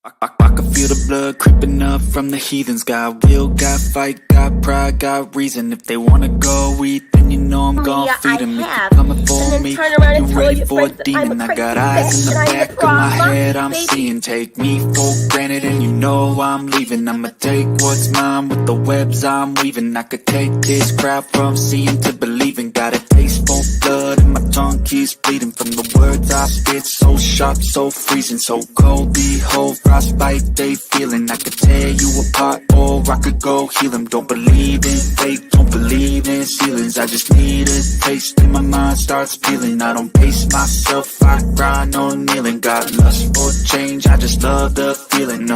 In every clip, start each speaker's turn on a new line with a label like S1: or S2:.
S1: I can feel the blood creeping up from the heathens. Got will, got fight, got pride, got reason. If they wanna go eat, then you know I'm gon' feed them. If you're coming for me, you ready for a demon. I got eyes in the back of my head, I'm seeing. Take me for granted and you know I'm leaving. I'ma take what's mine with the webs I'm weaving. I could take this crowd from seeing to believing. Got a taste for blood and my tongue keeps bleeding. From the words I spit, so sharp, so freezing. So cold, behold, frostbite they feeling. I could tear you apart or I could go heal them. Don't believe in fate, don't believe in ceilings. I just need a taste and my mind starts peeling. I don't pace myself, I grind on kneeling. Got lust for change, I just love the feeling.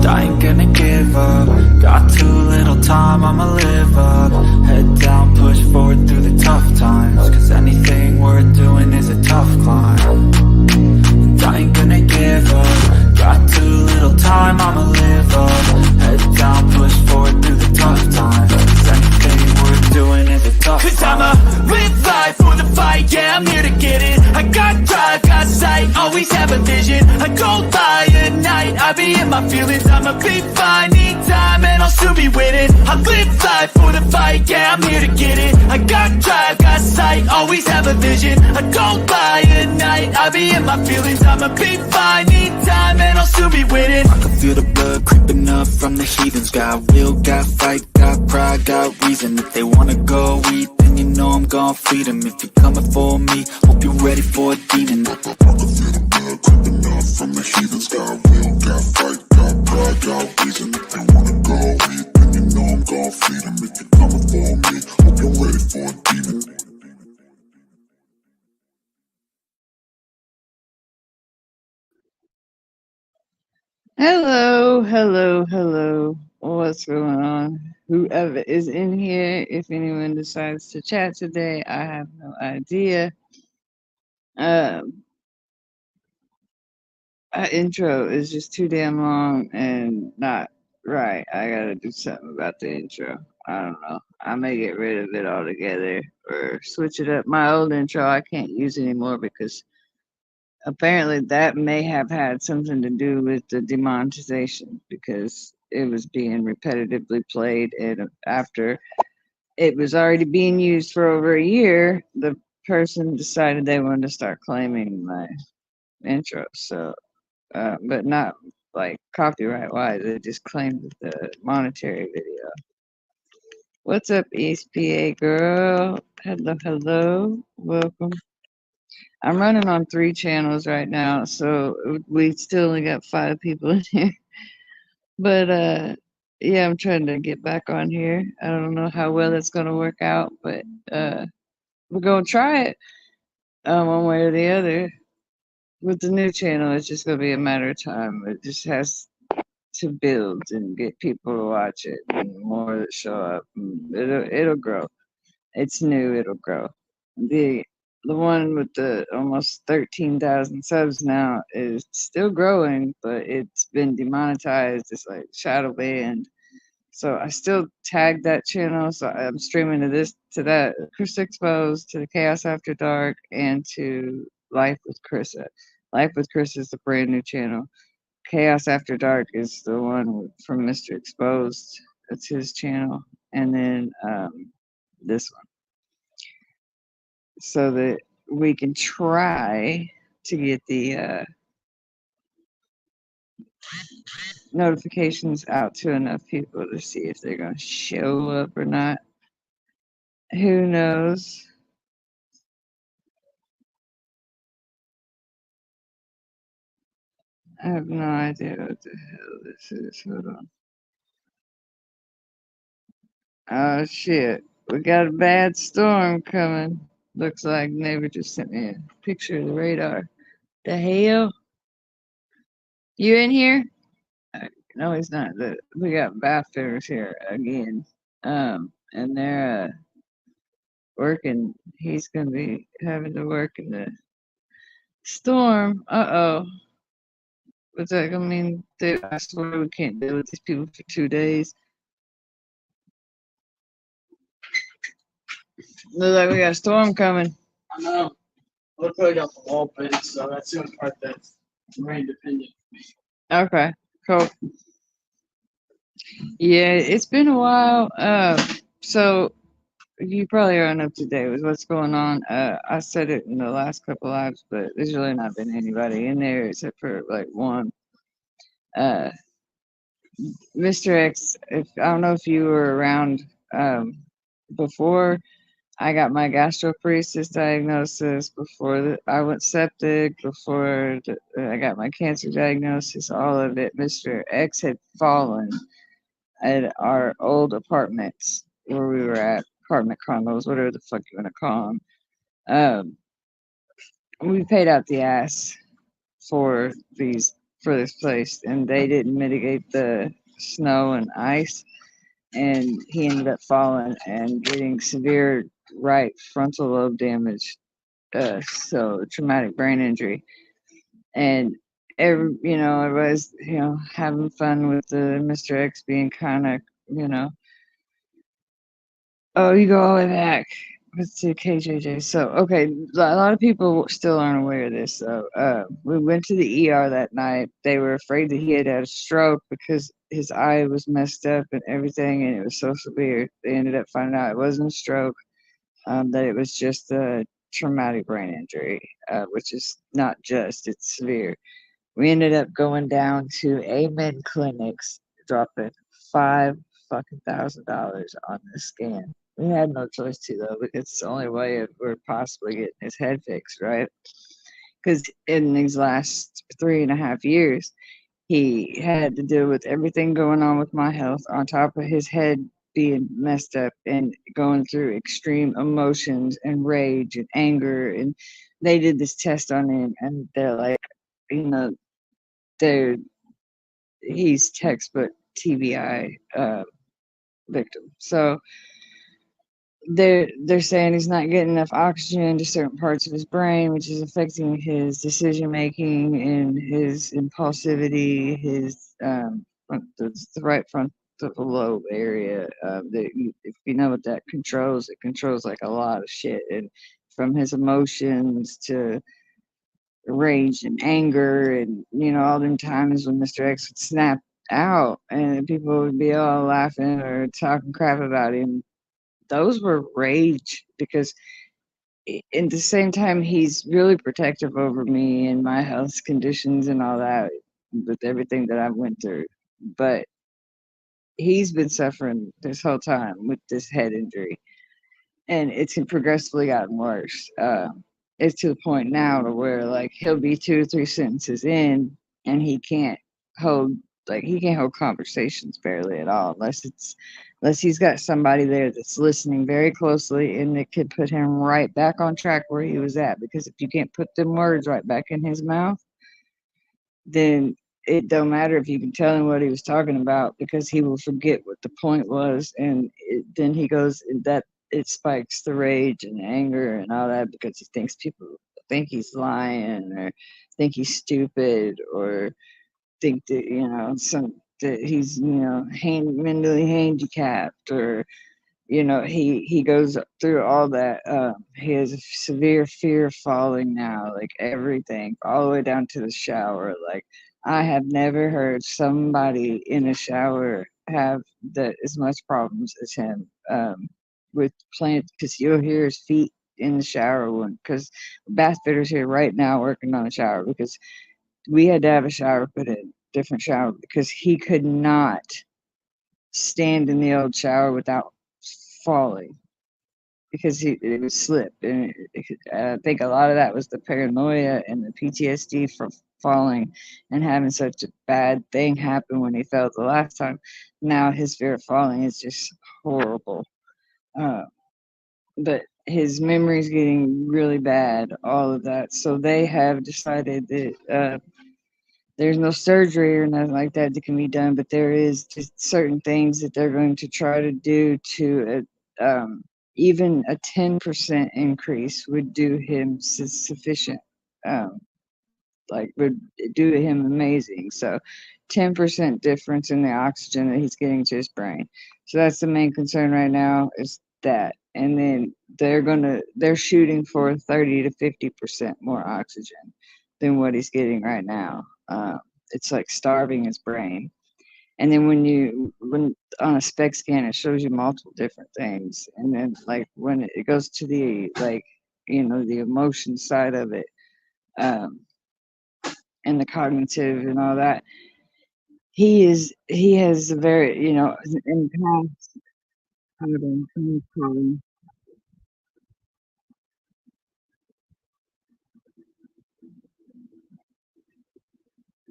S1: I ain't gonna give up. Got too little time, I'ma live up. Head down, push forward through the tough times. Cause anything worth doing is a tough climb. And I ain't gonna give up. Got too little time, I'ma live up. Head down, push forward through the tough times. Cause anything worth doing is a tough climb. Cause I'ma live life for the fight, yeah, I'm here to get it. I got drive, got sight, always have a vision. I go by at night, I be in my feelings. I'ma be fine, need time and I'll still be winning. I live life for the fight, yeah, I'm here to get it. I got drive, got sight, always have a vision. I go by at night, I be in my feelings. I'ma be fine, need time and I'll still be winning. I can feel the blood creeping up from the heathens. Got will, got fight, got pride, got reason. If they wanna go eat, then you know I'm gon' feed them. If you're coming for me, hope you're ready for a demon. I can feel the blood creeping up from the heathens. Got will, got fight, got pride, got reason. If they wanna go eat, then you know I'm gon' feed them. If you're coming for me, hope you're ready for a demon.
S2: Hello, hello, hello. What's going on? Whoever is in here, if anyone decides to chat today, I have no idea. Intro is just too damn long and not right. I gotta do something about the intro. I don't know. I may get rid of it altogether or switch it up. My old intro I can't use anymore because apparently that may have had something to do with the demonetization because it was being repetitively played, and after it was already being used for over a year, the person decided they wanted to start claiming my intro. So but not like copyright wise, they just claimed the monetary video. What's up, East PA girl? Hello, hello, welcome. I'm running on 3 channels right now, so we still only got 5 people in here. But yeah, I'm trying to get back on here. I don't know how well it's gonna work out, but we're gonna try it one way or the other. With the new channel, it's just gonna be a matter of time. It just has to build and get people to watch it, and more that show up. It'll grow. It's new. It'll grow. The one with the almost 13,000 subs now is still growing, but it's been demonetized. It's like shadow banned. So I still tagged that channel. So I'm streaming to that Chris Exposed, to the Chaos After Dark, and to Life with Krista. Life with Krista is a brand new channel. Chaos After Dark is the one from Mr. Exposed. That's his channel. And then this one. So that we can try to get the notifications out to enough people to see if they're going to show up or not. Who knows? I have no idea what the hell this is. Hold on. Oh shit. We got a bad storm coming. Looks like neighbor just sent me a picture of the radar. The hell? You in here? No, he's not. We got bathrooms here again. And they're working. He's gonna be having to work in the storm. Uh-oh. What's that gonna mean? I swear we can't deal with these people for 2 days. Looks like we got a storm coming.
S3: I know. We're putting up the wall bridge, so that's the only part that's brain dependent.
S2: Okay, cool. Yeah, it's been a while. So you probably aren't up to date with what's going on. I said it in the last couple lives, but there's really not been anybody in there except for like one. Uh, Mr. X, if I don't know if you were around before I got my gastroparesis diagnosis, before I went septic, before I got my cancer diagnosis, all of it. Mr. X had fallen at our old apartments where we were at, apartment condos, whatever the fuck you want to call them. We paid out the ass for this place, and they didn't mitigate the snow and ice, and he ended up falling and getting severe right frontal lobe damage, so traumatic brain injury, and everybody's having fun with the Mr. X being kind of oh, you go all the way back. Let's see, KJJ. So, okay, a lot of people still aren't aware of this. So, we went to the ER that night. They were afraid that he had had a stroke because his eye was messed up and everything, and it was so severe. They ended up finding out it wasn't a stroke, that it was just a traumatic brain injury, which is not just, it's severe. We ended up going down to Amen Clinics, dropping $5,000 on the scan. We had no choice to though, because it's the only way of we're possibly getting his head fixed, right? Because in these last 3.5 years, he had to deal with everything going on with my health, on top of his head being messed up and going through extreme emotions and rage and anger. And they did this test on him, and they're like, you know, they're he's textbook TBI victim. So they're saying he's not getting enough oxygen to certain parts of his brain, which is affecting his decision making and his impulsivity, his the right frontal lobe area. If you know what that controls, it controls like a lot of shit, and from his emotions to rage and anger, and all them times when Mr. X would snap out and people would be all laughing or talking crap about him. Those were rage, because at the same time he's really protective over me and my health conditions and all that, with everything that I've went through. But he's been suffering this whole time with this head injury, and it's progressively gotten worse. It's to the point now to where like he'll be 2 or 3 sentences in, and he can't hold conversations barely at all, unless he's got somebody there that's listening very closely, and it could put him right back on track where he was at. Because if you can't put them words right back in his mouth, then it don't matter if you can tell him what he was talking about, because he will forget what the point was, and then he goes that it spikes the rage and anger and all that, because he thinks people think he's lying, or think he's stupid, or think that that he's mentally handicapped, or he goes through all that. He has a severe fear of falling now, like everything, all the way down to the shower. Like, I have never heard somebody in a shower have as much problems as him, with plants, because you'll hear his feet in the shower, because bath fitters here right now working on the shower, because we had to have a shower put in, different shower, because he could not stand in the old shower without falling, because it would slip. And I think a lot of that was the paranoia and the PTSD from falling and having such a bad thing happen when he fell the last time. Now his fear of falling is just horrible. But his memory's getting really bad, all of that. So they have decided that there's no surgery or nothing like that can be done, but there is just certain things that they're going to try to do to even a 10% increase would do him sufficient, like would do him amazing. So 10% difference in the oxygen that he's getting to his brain. So that's the main concern right now, is that. And then they're shooting for 30 to 50% more oxygen. than what he's getting right now. It's like starving his brain. And then when on a SPECT scan, it shows you multiple different things. And then like when it goes to the like, the emotion side of it, um, and the cognitive and all that, he has a very, in the past, hold on, someone's calling.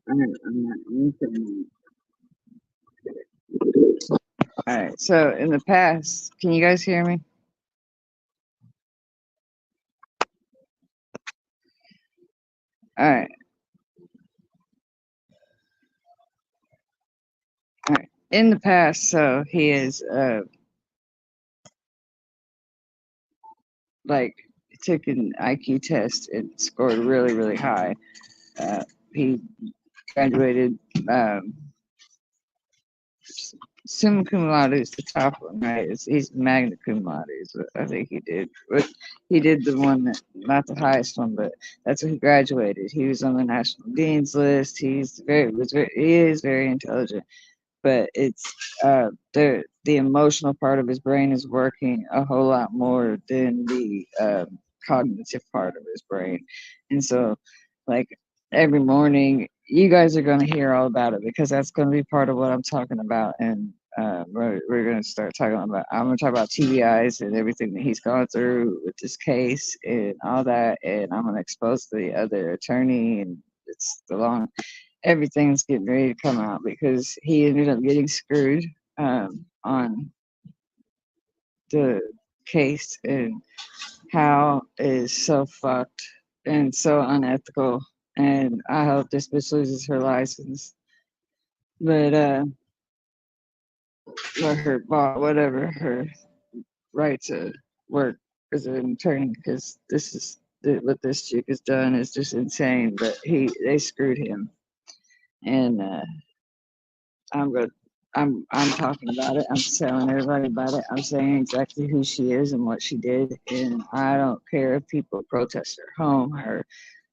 S2: I'm not answering. All right. So in the past, can you guys hear me? All right. All right. In the past, so he is like took an IQ test and scored really, really high. He graduated summa cum laude is the top one, right? He's magna cum laude is what I think he did. But he did the one that, not the highest one, but that's when he graduated. He was on the national dean's list. He is very intelligent, but it's the emotional part of his brain is working a whole lot more than the cognitive part of his brain, and so like every morning you guys are going to hear all about it because that's going to be part of what I'm talking about. And we're going to start talking about, I'm going to talk about TBIs and everything that he's gone through with this case and all that, and I'm going to expose the other attorney, and it's the long, everything's getting ready to come out because he ended up getting screwed on the case, and how is so fucked and so unethical. And I hope this bitch loses her license. But or her whatever, her right to work as an attorney, because this is what this chick has done is just insane. But they screwed him, and I'm good. I'm talking about it. I'm telling everybody about it. I'm saying exactly who she is and what she did, and I don't care if people protest her home, her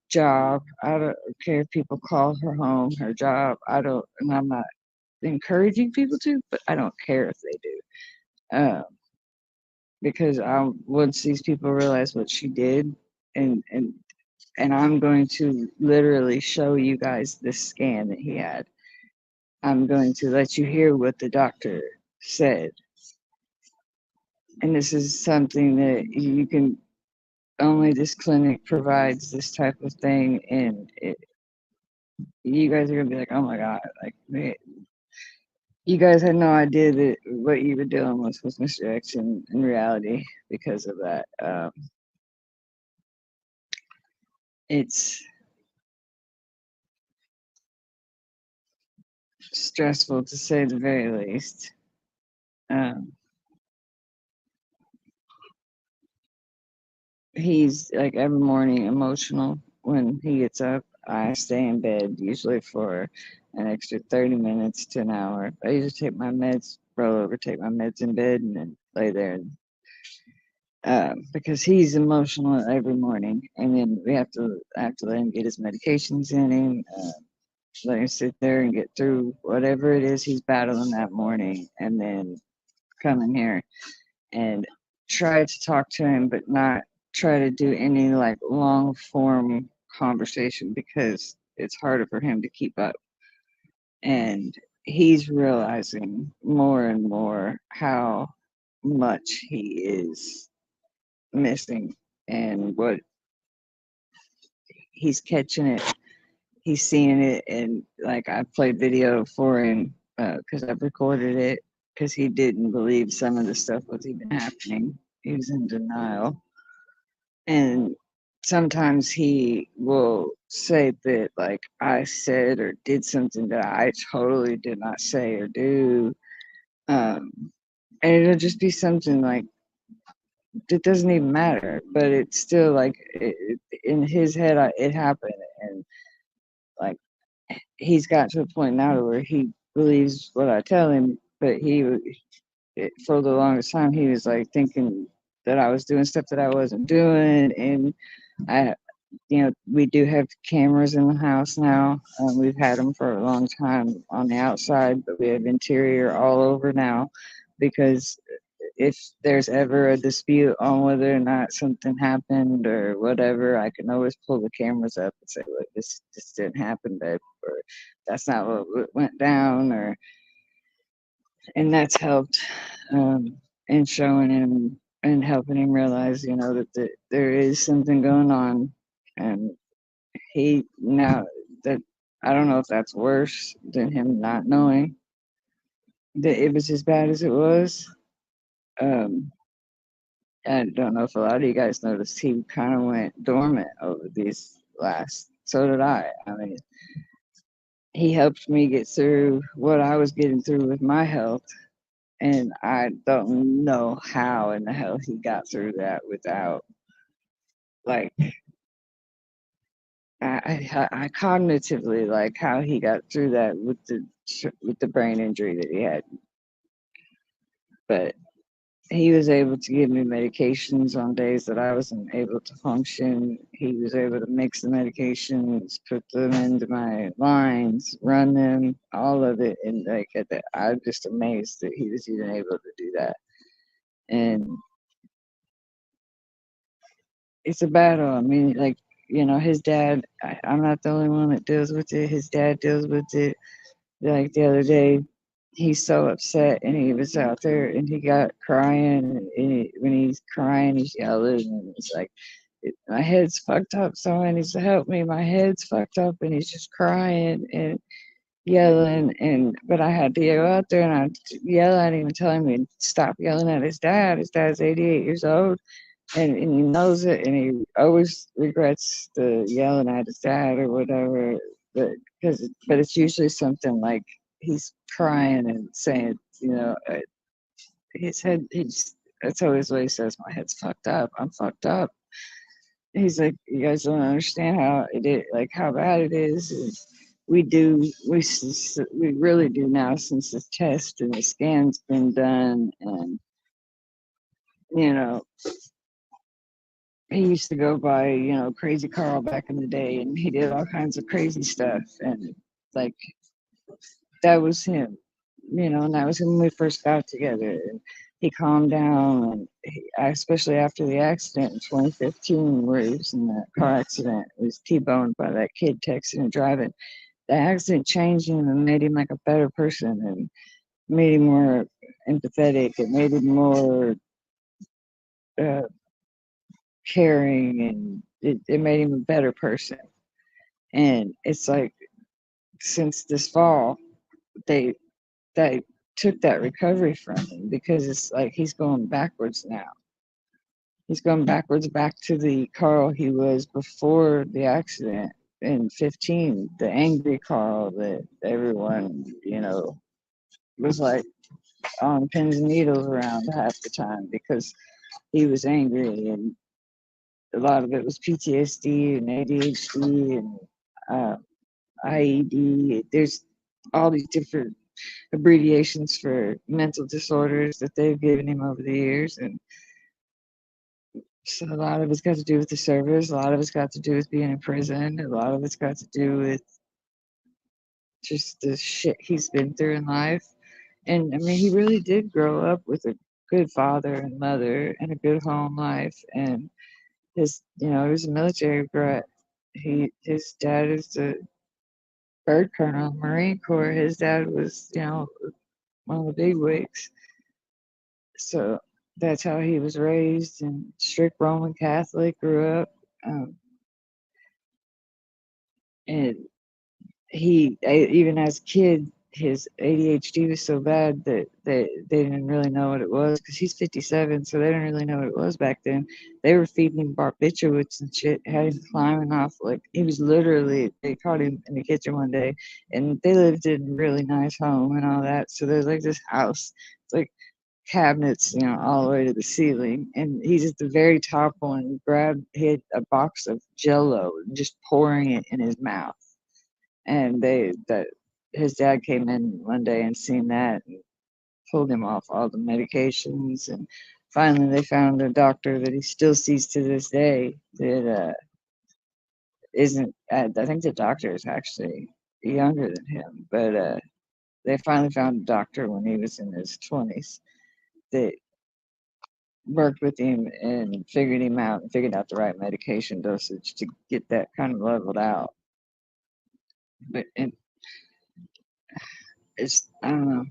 S2: job. I don't care if people call her home, her job. I don't, and I'm not encouraging people to, but I don't care if they do, because once these people realize what she did, and and and I'm going to literally show you guys this scan that he had. I'm going to let you hear what the doctor said. And this is something that you can only, this clinic provides this type of thing. And you guys are going to be like, oh my God, like, man, you guys had no idea that what you were dealing with was Mr. X in reality because of that. It's stressful to say the very least. Um, he's like every morning emotional when he gets up. I stay in bed usually for an extra 30 minutes to an hour. I usually take my meds, roll over, take my meds in bed, and then lay there. And, because he's emotional every morning, and then I have to let him get his medications in him. Let him sit there and get through whatever it is he's battling that morning, and then come in here and try to talk to him, but not try to do any like long form conversation because it's harder for him to keep up. And he's realizing more and more how much he is missing, and what he's catching it, he's seeing it. And like I played video for him because I've recorded it, because he didn't believe some of the stuff was even happening. He was in denial. And sometimes he will say that like I said or did something that I totally did not say or do. Um, and it'll just be something like it doesn't even matter, but it's still like in his head, it happened. And like he's got to a point now to where he believes what I tell him, but for the longest time, he was like thinking that I was doing stuff that I wasn't doing. And I we do have cameras in the house now. We've had them for a long time on the outside, but we have interior all over now because if there's ever a dispute on whether or not something happened or whatever, I can always pull the cameras up and say, look, this didn't happen, babe, or that's not what went down, and that's helped in showing him and helping him realize, that there is something going on. And he now that I don't know if that's worse than him not knowing that it was as bad as it was. Um, I don't know if a lot of you guys noticed he kind of went dormant over these last. So did I. I mean, he helped me get through what I was getting through with my health, and I don't know how in the hell he got through that without like I cognitively like how he got through that with the brain injury that he had, but he was able to give me medications on days that I wasn't able to function. He was able to mix the medications, put them into my lines, run them, all of it, and like I'm just amazed that he was even able to do that. And it's a battle. I mean, like his dad. I'm not the only one that deals with it. His dad deals with it. Like the other day, he's so upset and he was out there and he got crying. And when he's crying, he's yelling and he's like, my head's fucked up. Someone needs to help me. My head's fucked up. And he's just crying and yelling. But I had to go out there and I'd yell at him and tell him to stop yelling at his dad. His dad's 88 years old. And he knows it, and he always regrets the yelling at his dad or whatever. But it's usually something like he's crying and saying, his head. That's always what he says. My head's fucked up. I'm fucked up. He's like, you guys don't understand how it is, like how bad it is. We do. We really do now since the test and the scan's been done, and you know he used to go by, Crazy Carl back in the day, and he did all kinds of crazy stuff. And like, that was him, and that was him when we first got together. And he calmed down, and especially after the accident in 2015, where he was in that car accident, he was T-boned by that kid texting and driving. The accident changed him and made him like a better person and made him more empathetic. It made him more uh, caring, and it made him a better person. And it's like since this fall, they took that recovery from him because it's like he's going backwards now. He's going backwards back to the Carl he was before the accident in 15, the angry Carl that everyone, was like on pins and needles around half the time because he was angry, and a lot of it was PTSD and ADHD and IED. There's all these different abbreviations for mental disorders that they've given him over the years. And so a lot of it's got to do with the service. A lot of it's got to do with being in prison. A lot of it's got to do with just the shit he's been through in life. And I mean, he really did grow up with a good father and mother and a good home life. And he was a military brat. His dad is the bird colonel, Marine Corps. His dad was, one of the big wigs. So that's how he was raised, and strict Roman Catholic, grew up. And even as a kid, his ADHD was so bad that they didn't really know what it was because he's 57, so they didn't really know what it was back then. They were feeding him barbiturates and shit, had him climbing off. Like, he was literally, they caught him in the kitchen one day, and they lived in a really nice home and all that. So there's like this house. It's like cabinets, all the way to the ceiling. And he's at the very top one, hit a box of Jello, just pouring it in his mouth. And his dad came in one day and seen that and pulled him off all the medications. And finally, they found a doctor that he still sees to this day that isn't. I think the doctor is actually younger than him, but they finally found a doctor when he was in his 20s that worked with him and figured him out and figured out the right medication dosage to get that kind of leveled out. But it's, I don't know,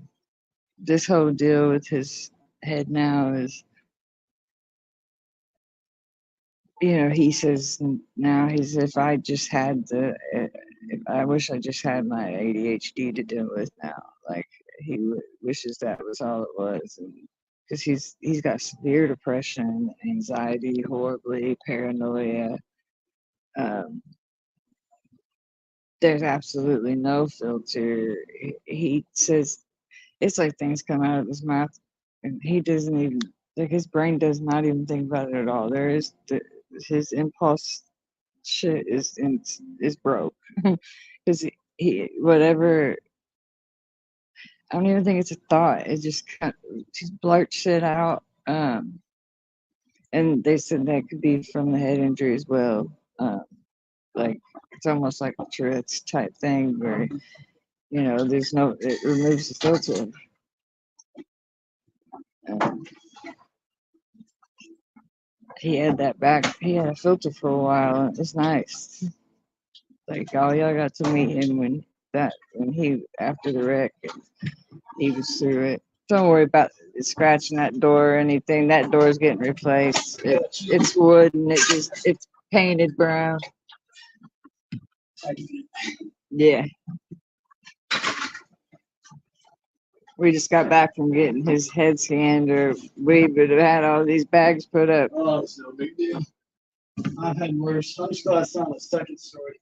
S2: this whole deal with his head now is, he says now, if I just had I wish I just had my ADHD to deal with now. Like, he wishes that was all it was. And because he's got severe depression, anxiety, horribly, paranoia. Um, there's absolutely no filter. He says it's like things come out of his mouth, and he doesn't even, like, his brain does not even think about it at all. His impulse shit is broke because he whatever. I don't even think it's a thought. It just blurts shit out. And they said that could be from the head injury as well. Like, it's almost like a Tourette's type thing where it removes the filter. Um, he had a filter for a while, and it's nice. Like, all y'all got to meet him when he, after the wreck, he was through it. Don't worry about scratching that door or anything. That door's getting replaced. It's wood, and it's painted brown. Yeah. We just got back from getting his head scanned, or we would have had all these bags put up.
S3: Oh, it's no big deal. I've had worse. I'm just glad it's not the second story.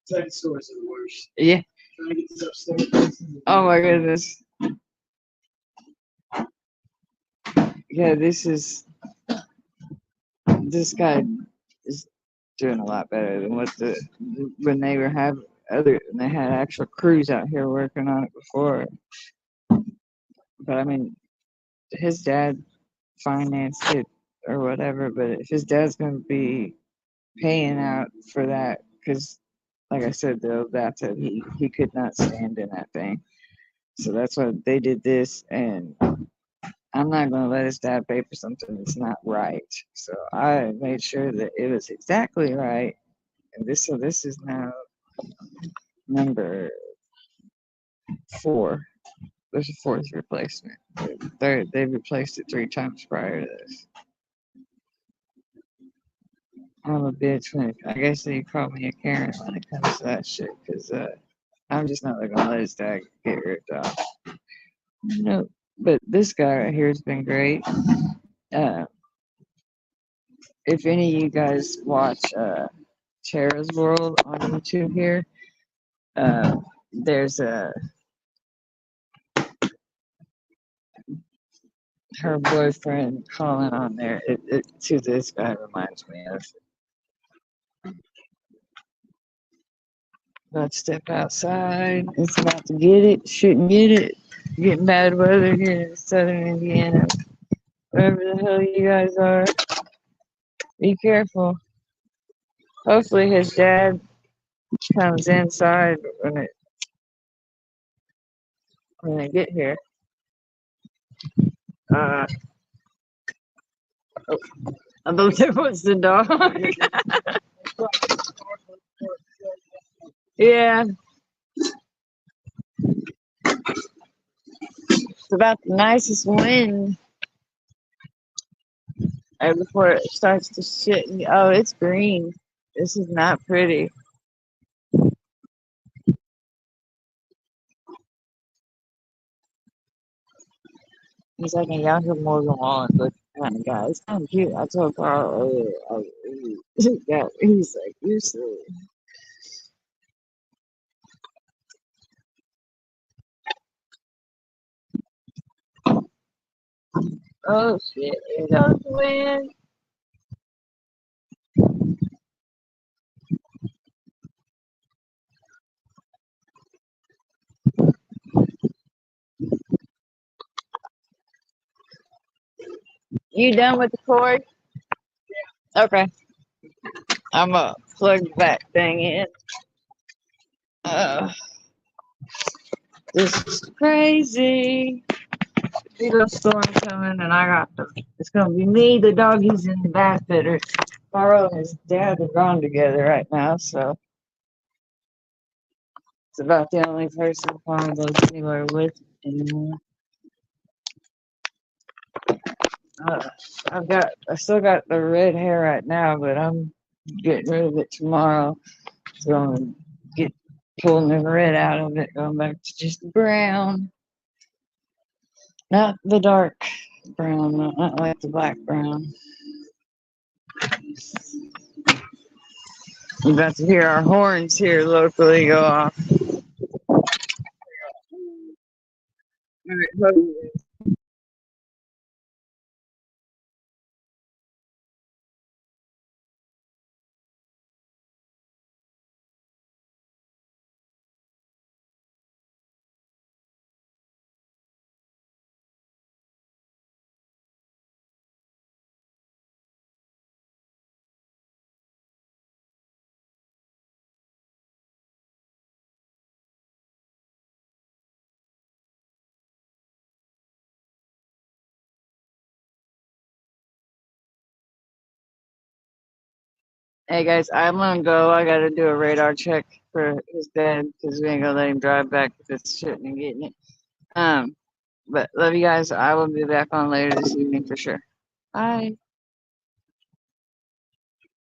S3: Second stories are the worst.
S2: Yeah.
S3: Trying to get this upstairs.
S2: Oh my goodness. Yeah, this guy is doing a lot better than when they had actual crews out here working on it before. But I mean, his dad financed it or whatever, but if his dad's going to be paying out for that, because like I said, the bathtub, he could not stand in that thing. So that's why they did this, and I'm not going to let his dad pay for something that's not right. So I made sure that it was exactly right. And this is now number 4. There's a 4th replacement. They replaced it 3 times prior to this. I'm a bitch I guess you call me a Karen when it comes to that shit, because I'm just not gonna let his dad get ripped off. No, but this guy right here has been great. If any of you guys watch Tara's World on YouTube here, there's her boyfriend calling on there. To this guy reminds me of. About to step outside. It's about to get it. Shouldn't get it. Getting bad weather here in southern Indiana. Wherever the hell you guys are, be careful. Hopefully his dad comes inside when they get here. Oh, I thought there was the dog. Yeah. It's about the nicest wind. Right before it starts to shit. Oh, it's green. This is not pretty. He's like a younger Morgan Wallen looking kind of guy. It's kind of cute. I told Carl yeah, he's like, you're silly. Oh shit, here goes the wind. You done with the cord? Okay. I'm gonna plug that thing in. This is crazy. See the storm coming, and it's gonna be me, the doggies, and the backfitter. Carl and his dad are gone together right now, so it's about the only person Carl goes anywhere with anymore. I still got the red hair right now, but I'm getting rid of it tomorrow. So I'm gonna get pulling the red out of it, going back to just brown. Not the dark brown, not like the black brown. You're about to hear our horns here locally go off. All right, hey guys, I'm gonna go. I gotta do a radar check for his dad because we ain't gonna let him drive back with this shit and getting it. But love you guys. I will be back on later this evening for sure. Bye.